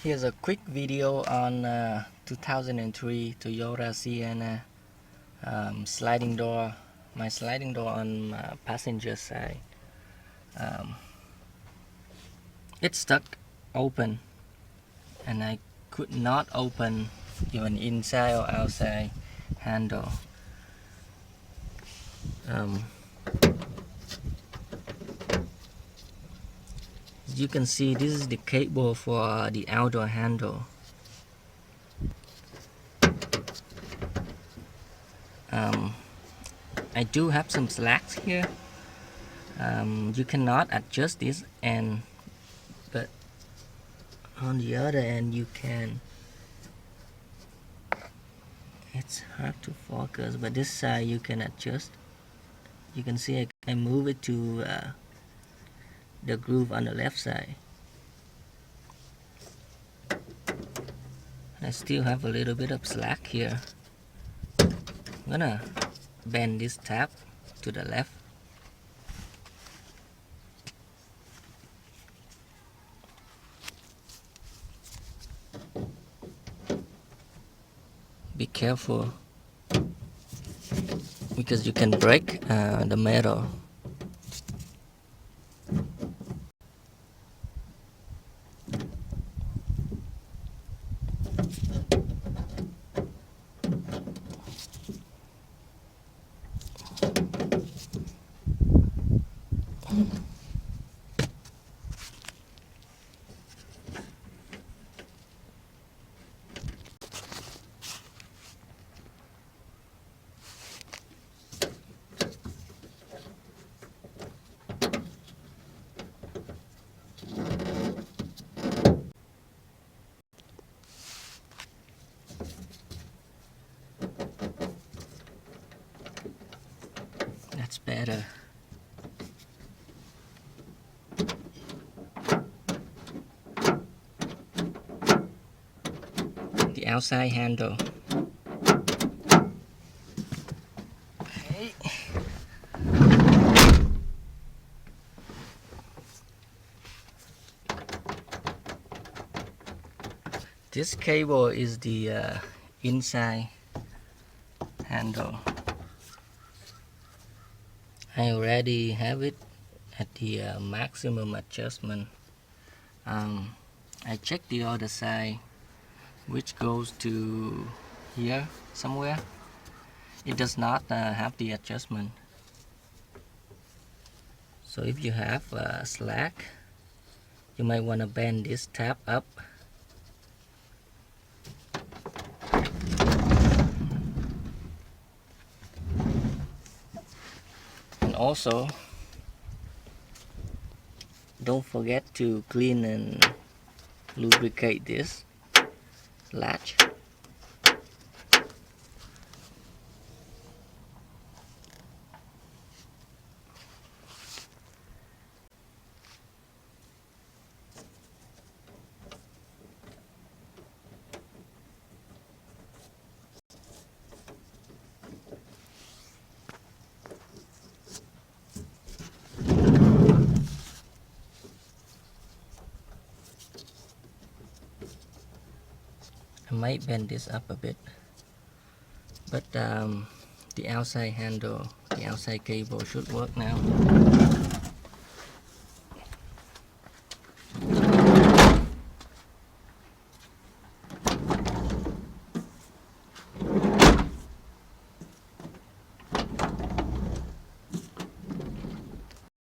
Here's a quick video on 2003 Toyota Sienna sliding door. My sliding door on my passenger side. It's stuck open, and I could not open even inside or outside handle. As you can see, this is the cable for the outdoor handle. I do have some slacks here. You cannot adjust this end, but on the other end you can. It's hard to focus, but this side you can adjust. You can see I move it to the groove on the left side. I still have a little bit of slack here. I'm gonna bend this tab to the left. Be careful, because you can break the metal. That's better. The outside handle. Okay. This cable is the inside handle. I already have it at the maximum adjustment. I checked the other side, which goes to here somewhere. It does not have the adjustment. So if you have slack, you might want to bend this tab up. And also, don't forget to clean and lubricate this latch. I might bend this up a bit, but the outside handle, the outside cable should work now.